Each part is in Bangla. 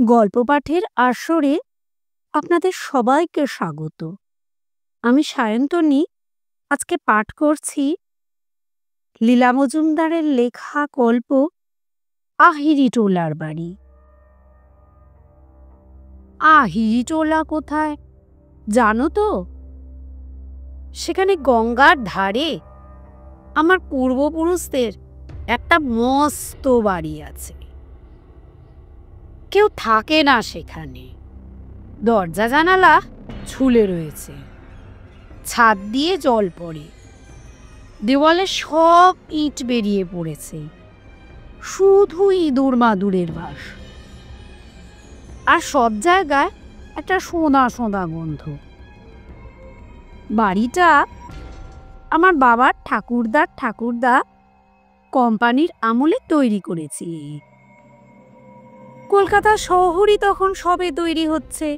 গল্প পাঠের আসরে আপনাদের সবাইকে স্বাগত। আমি সায়ন্তনী। আজকে পাঠ করছি লীলা মজুমদারের লেখা গল্প আহিরিটোলার বাড়ি। আহিরিটোলা কোথায় জানো তো? সেখানে গঙ্গার ধারে আমার পূর্বপুরুষদের একটা মস্ত বাড়ি আছে। কেউ থাকে না সেখানে, দরজা জানালা ঝুলে রয়েছে, ছাদ দিয়ে জল পড়ে, দেওয়ালে সব ইট বেরিয়ে পড়েছে, শুধু ইঁদুর মাদুরের বাস। আর সব জায়গায় একটা সোঁদা সোঁদা গন্ধ। বাড়িটা আমার বাবার ঠাকুরদা কোম্পানির আমলে তৈরি করেছি। কলকাতা শহরই তখন সবে তৈরি হচ্ছে।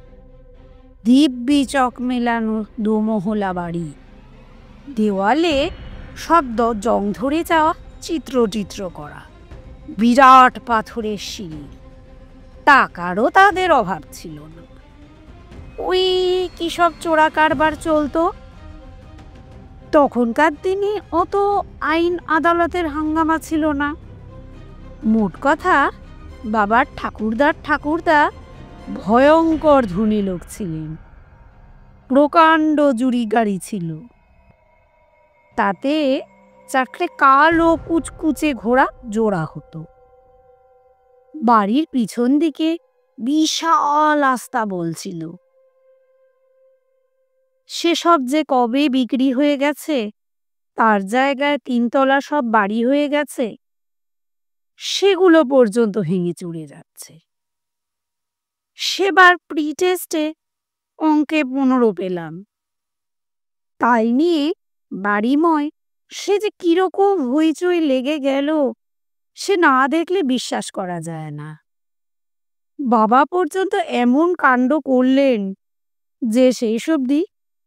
দিব্যি চক মেলানো দোমহলা বাড়ি, দেওয়ালে সব জং ধরে যাওয়া চিত্র করা, বিরাট পাথরের সিঁড়ি। টাকারও তাদের অভাব ছিল না। ওই কি সব চোরা কারবার চলতো। তখনকার দিনে অত আইন আদালতের হাঙ্গামা ছিল না। মোট কথা, বাবার ঠাকুরদা ভয়ঙ্কর ধনী লোক ছিলেন। প্রকাণ্ড জুড়ি গাড়ি ছিল, তাতে চারটে কালো কুচকুচে ঘোড়া জোড়া হতো। বাড়ির পিছন দিকে বিশাল আস্তাবল ছিল। সেসব যে কবে বিক্রি হয়ে গেছে, তার জায়গায় 3 তলা সব বাড়ি হয়ে গেছে, সেগুলো পর্যন্ত ভেঙে চুরে যাচ্ছে। সেবার প্রি টেস্টে অঙ্কে 15 পেলাম। তাই নিয়ে বাড়িময় সে যে কিরকম হইচই লেগে গেল, সে না দেখলে বিশ্বাস করা যায় না। বাবা পর্যন্ত এমন কাণ্ড করলেন যে সেই সবদি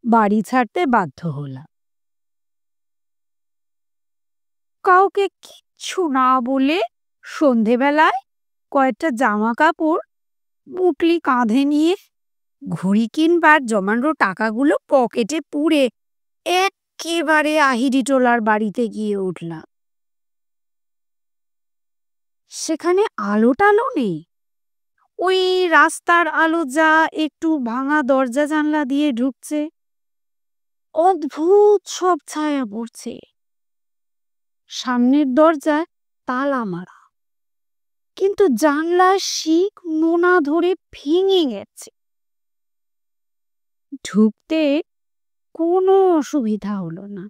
বাড়ি ছাড়তে বাধ্য হলাম। কাউকে কিচ্ছু না বলে সন্ধেবেলায় কয়েকটা জামা কাপড় পুটলি কাঁধে নিয়ে ঘড়ি কিনবার জমানো টাকাগুলো পকেটে পুরে একেবারে আহিরিটোলার বাড়িতে গিয়ে উঠলাম। সেখানে আলো টালো নেই। ওই রাস্তার আলো যা একটু ভাঙা দরজা জানলা দিয়ে ঢুকছে, অদ্ভুত সব ছায়া পড়ছে। সামনের দরজায় তালা মারা, কিন্তু জানলার শিক নোনা ধরে ভেঙে গেছে। ঢুকতে কোনো অসুবিধা হলো না।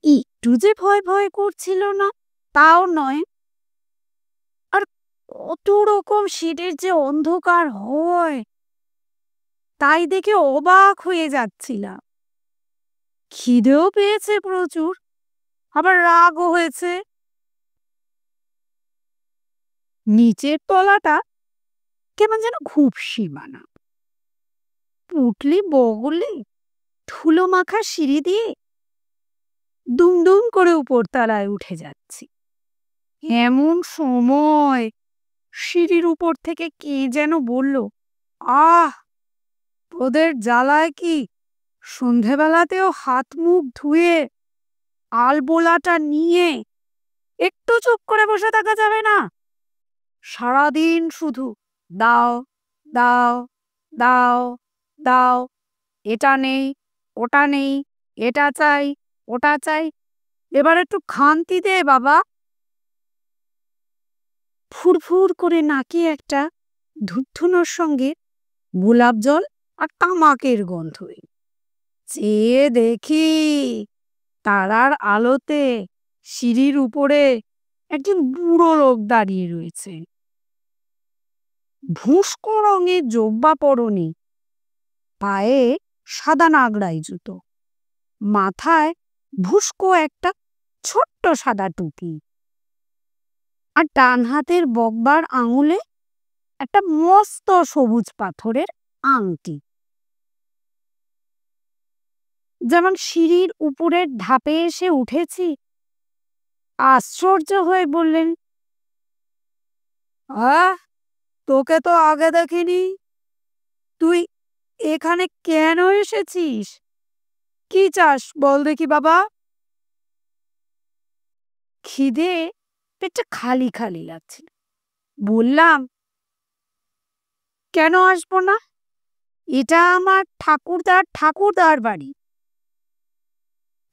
একটু যে ভয় করছিল না তাও নয়। আর কত রকম শেডের যে অন্ধকার হয়, তাই দেখে অবাক হয়ে যাচ্ছিলাম। খিদেও পেয়েছে প্রচুর, আবার রাগও হয়েছে। নিচের তলাটা কেমন যেন ঘুপসি বানা। পুটলি বগলে ধুলো মাখা সিঁড়ি দিয়ে দুম করে উপর তলায় উঠে যাচ্ছি। এমন সময় সিঁড়ির উপর থেকে কে যেন বলল, আহ, তোদের জ্বালায় কি সন্ধেবেলাতেও হাত মুখ ধুয়ে আলবোলাটা নিয়ে একটু চুপ করে বসে থাকা যাবে না? সারাদিন শুধু দাও দাও দাও দাও, এটা নেই ওটা নেই, এটা চাই ওটা চাই, এবার একটু খান্তি দে বাবা। ফুরফুর করে নাকে একটা ধূপধুনোর সঙ্গে গোলাপ জল আর তামাকের গন্ধ। চেয়ে দেখি তারার আলোতে সিঁড়ির উপরে একজন বুড়ো লোক দাঁড়িয়ে রয়েছে। ভুস্কো রঙের জব্বা পরনে, পায়ে সাদা নাগড়াই জুতো, মাথায় ভুস্কো একটা ছোট্ট সাদা টুপি, আর ডান হাতের বগবার আঙুলে একটা মস্ত সবুজ পাথরের আংটি। যেমন সিঁড়ির উপরের ধাপে এসে উঠেছি, আশ্চর্য হয়ে বললেন, তোকে তো আগে দেখিনি। তুই এখানে কেন এসেছিস? কি চাস বল দেখি বাবা। খিদে পেটটা খালি খালি লাগছে। বললাম, কেন আসবো না? এটা আমার ঠাকুরদার বাড়ি।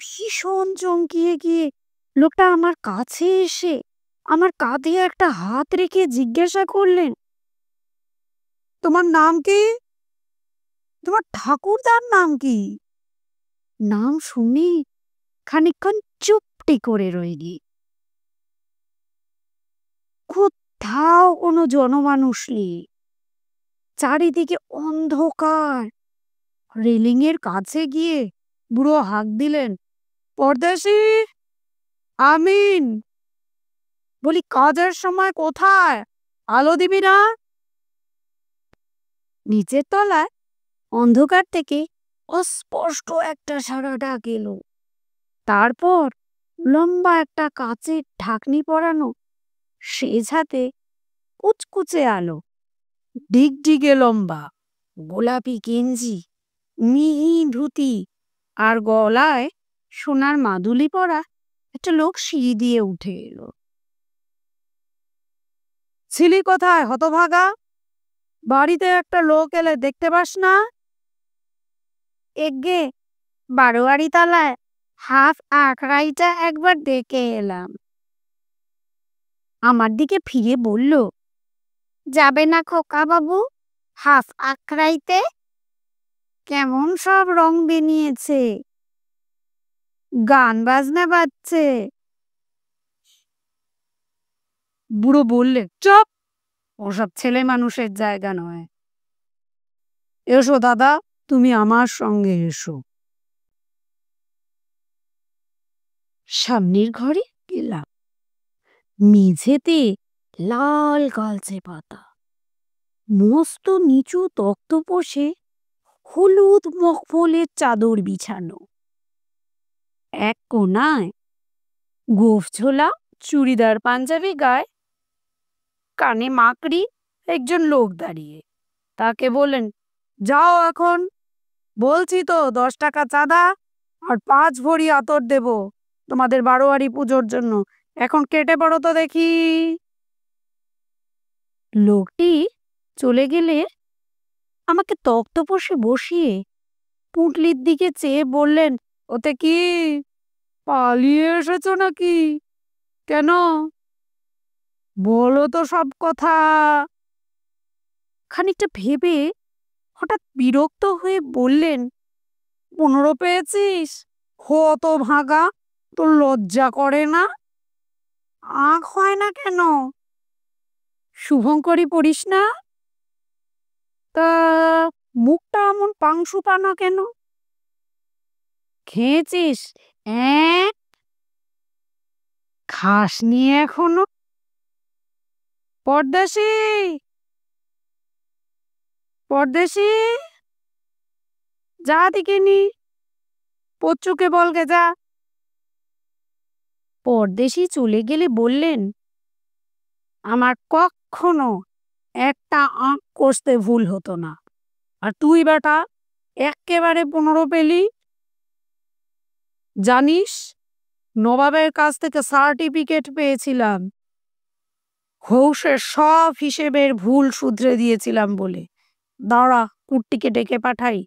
ভীষণ চমকিয়ে গিয়ে লোকটা আমার কাছে এসে আমার কাঁধে একটা হাত রেখে জিজ্ঞাসা করলেন, তোমার নাম কি? তোমার ঠাকুরদার নাম কি? নাম শুনে খানিকক্ষণ চুপটি করে রইলি। কোথাও কোনো জনমানুষ নেই, চারিদিকে অন্ধকার। রেলিং এর কাছে গিয়ে বুড়ো হাঁক দিলেন, পরদেশি আমিন। বলি, কাজের সময় কোথায়? আলো দিবি না? নিচের তলায় অন্ধকার থেকে অস্পষ্ট একটা সারা ডাক এলো। তারপর লম্বা একটা কাচের ঢাকনি পরানো সেজ হাতে কুচকুচে আলো, ডিগডিগে লম্বা, গোলাপি গেঞ্জি, মিহি ধুতি আর গলায় সোনার মাদুলি পরা একটা লোক সিঁড়ি দিয়ে উঠে এলো। ছিলি কোথায় হতভাগা? বাড়িতে একটা লোক এলে দেখতে পাস না? এগে বারোয়ারি তলায় হাফ আখড়াইটা একবার দেখে এলাম। আমার দিকে ফিরে বলল, যাবে না খোকা বাবু হাফ আখড়াইতে? কেমন সব রং বেনিয়েছে, গান বাজনা বাজছে। বুড়ো বললে, চুপ, ওসব ছেলে মানুষের জায়গা নয়। এসো দাদা, তুমি আমার সঙ্গে এসো। সামনের ঘরে গেলাম। মেঝেতে লাল কালচে পাতা, মস্ত নিচু তক্তপোষে হলুদ মখমলের চাদর বিছানো। এক কোনায় গোফ ঝোলা চুড়িদার পাঞ্জাবি গায়ে, কানে মাকড়ি একজন লোক দাঁড়িয়ে। তাকে বললেন, যাও এখন, বলছি তো 10 টাকা চাঁদা আর 5 ভরি আতর দেব তোমাদের বারোয়ারি পুজোর জন্য, এখন কেটে পড়ো তো দেখি। লোকটি চলে গেলে আমাকে তক্তপোষে বসিয়ে পুঁটলির দিকে চেয়ে বললেন, ওতে কি পালিয়ে এসেছো নাকি? কেন বলো তো সব কথা। খানিকটা ভেবে হঠাৎ বিরক্ত হয়ে বললেন, 15 পেয়েছিস? হতভাগা, তোর লজ্জা করে না? আঁখ হয় না কেন? শুভঙ্করী পড়িস না? তা মুখটা এমন পাংশু পানা কেন? খেয়েছিস? খাসনি এখনো? পরদেশি, পরদেশি, যা দিকে নি, পচ্চুকে বলগে যা। পরদেশি চলে গেলে বললেন, আমার কখনো একটা আঁক কষতে ভুল হতো না, আর তুই বেটা একেবারে 15 পেলি। জানিস, নবাবের কাছ থেকে সার্টিফিকেট পেয়েছিলাম ঘৌষের সব হিসেবের ভুল শুধরে দিয়েছিলাম বলে। দাঁড়া, কুট্টিকে ডেকে পাঠাই,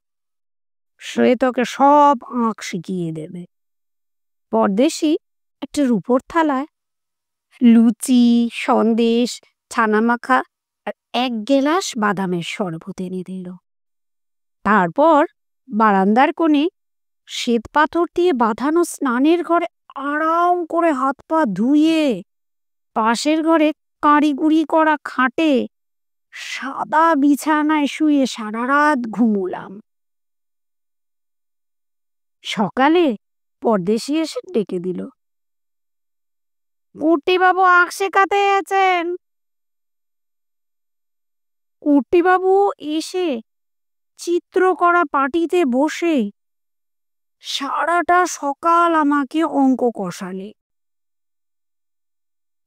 সে তোকে সব আঁক শিখিয়ে দেবে। পরদেশি একটা রূপোর থালায় লুচি, সন্দেশ, ছানা মাখা আর 1 গেলাস বাদামের শরবত এনে দিল। তারপর বারান্দার কোণে শ্বেত পাথর দিয়ে বাঁধানো স্নানের ঘরে আরাম করে হাত পা ধুয়ে পাশের ঘরে কাঁড়িগুড়ি করা খাটে সাদা বিছানায় শুয়ে সারা রাত ঘুমোলাম। সকালে পরদেশি এসে ডেকে দিল, কুট্টিবাবু আঁক শেখাতে আছেন। কুট্টিবাবু এসে চিত্র করা পাটিতে বসে সারাটা সকাল আমাকে অঙ্ক কষালে।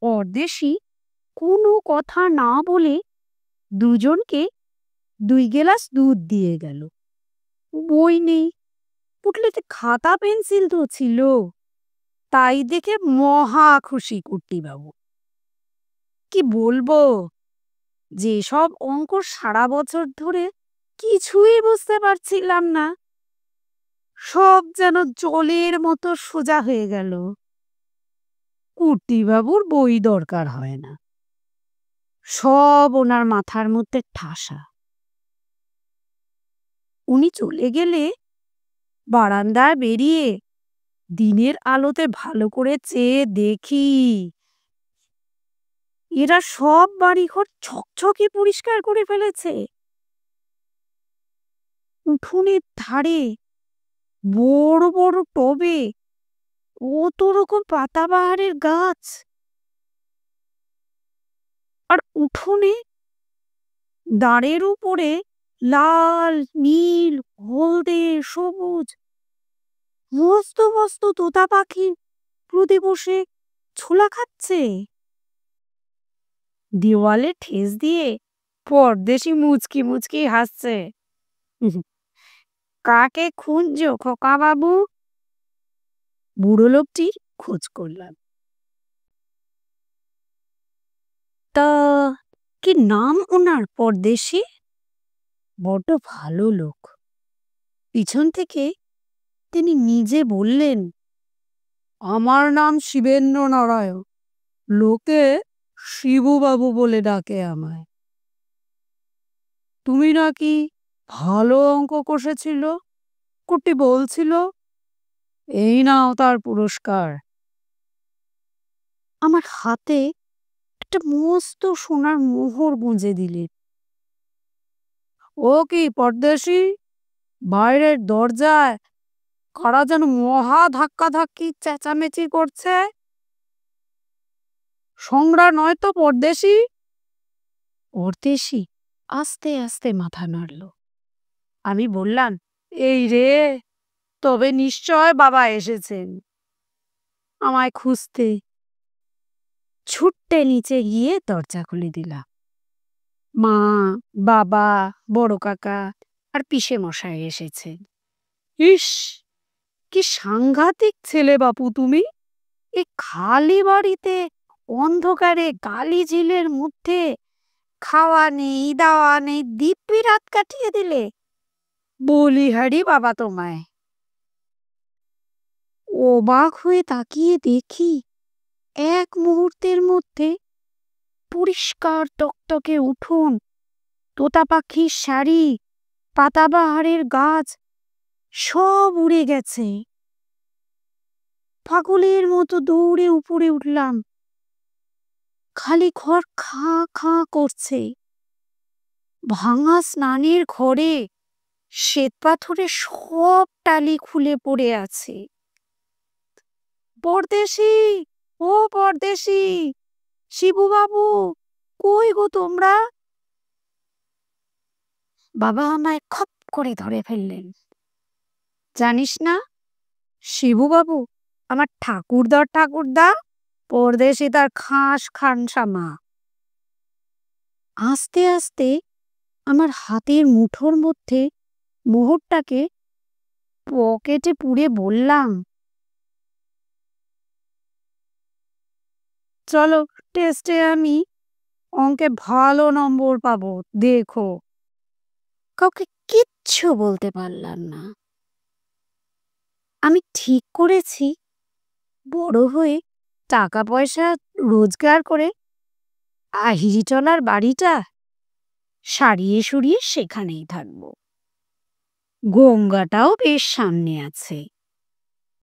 পরদেশি কোনো কথা না বলে দুজনকে 2 গ্লাস দুধ দিয়ে গেল। বই নেই, পুটলিতে খাতা পেন্সিল তো ছিল। তাই দেখে মহা খুশি কুট্টিবাবু। কি বলবো, যেসব অঙ্ক সারা বছর ধরে কিছুই বুঝতে পারছিলাম না, সব যেন জলের মতো সোজা হয়ে গেল। কুট্টিবাবুর বই দরকার হয় না, সব ওনার মাথার মধ্যে ঠাসা। উনি চলে গেলে বারান্দায় বেরিয়ে দিনের আলোতে ভালো করে চেয়ে দেখি এরা সব বাড়িঘর ছকছকে পরিষ্কার করে ফেলেছে। উঠোনের ধারে বড় বড় টবে কত রকম পাতাবাহারের গাছ, আর উঠোনে দাঁড়ের উপরে লাল, নীল, হলদে, সবুজ মস্ত মস্ত তোতা পাখি রোদে বসে ছোলা খাচ্ছে। দেওয়ালে ঠেস দিয়ে পরদেশি মুচকি মুচকি হাসছে। কাকে খুঁজছো খোকা বাবু? বুড়ো লোকটির খোঁজ করলাম। তা কি নাম ওনার? পরদেশি। বড্ড ভালো লোক। পিছন থেকে তিনি নিজে বললেন, আমার নাম শিবেন্দ্র নারায়ণ, লোকে শিবুবাবু বলে ডাকে আমায়। তুমি নাকি ভালো অঙ্ক কষেছিল, কুট্টি বলছিল। এই নাও তার পুরস্কার। আমার হাতে একটা মস্ত সোনার মোহর গুঁজে দিলেন। ও কি পরদেশি, বাইরের দরজায় কারা যেন মহা ধাক্কাধাক্কি চেঁচামেচি করছে। সংগ্রা নয় তো পরদেশি? পরদেশি আস্তে আস্তে মাথা নাড়ল। আমি বললাম, এই রে, তবে নিশ্চয় বাবা এসেছেন আমায় খুঁজতে। ছুট্টে নিচে গিয়ে দরজা খুলে দিলাম। মা, বাবা, বড় কাকা আর পিসে মশাই এসেছেন। ইস, কি সাংঘাতিক ছেলে বাপু তুমি! এই খালি বাড়িতে অন্ধকারে গালি ঝিলের মধ্যে খাওয়া নেই, দাওয়া নেই, দিব্যি রাত কাটিয়ে দিলে। বলিহারি বাবা তোমায়। অবাক হয়ে তাকিয়ে দেখি এক মুহূর্তের মধ্যে পরিষ্কার টকটকে উঠোন, তোতা পাখির শাড়ি, পাতাবাহারের গাছ সব উড়ে গেছে। পাগলের মতো দৌড়ে উপরে উঠলাম। খালি ঘর খাঁ খাঁ করছে। ভাঙা স্নানের ঘরে শ্বেত পাথরে সব টালি খুলে পড়ে আছে। পরদেশি, ও পরদেশি, শিবুবাবু, কই গো তোমরা? বাবা আমায় খপ করে ধরে ফেললেন। জানিস না, শিবুবাবু আমার ঠাকুরদা, পরদেশি তার খাস খানসা মা। আস্তে আস্তে আমার হাতের মুঠোর মধ্যে মোহরটাকে পকেটে পুরে বললাম, চলো টেস্টে আমি অঙ্কে ভালো নম্বর পাবো, দেখো। কাউকে কিচ্ছু বলতে পারলাম না। আমি ঠিক করেছি বড় হয়ে টাকা পয়সা রোজগার করে আহিরিটলার বাড়িটা সারিয়ে সুরিয়ে সেখানেই থাকবো। গঙ্গাটাও বেশ সামনে আছে।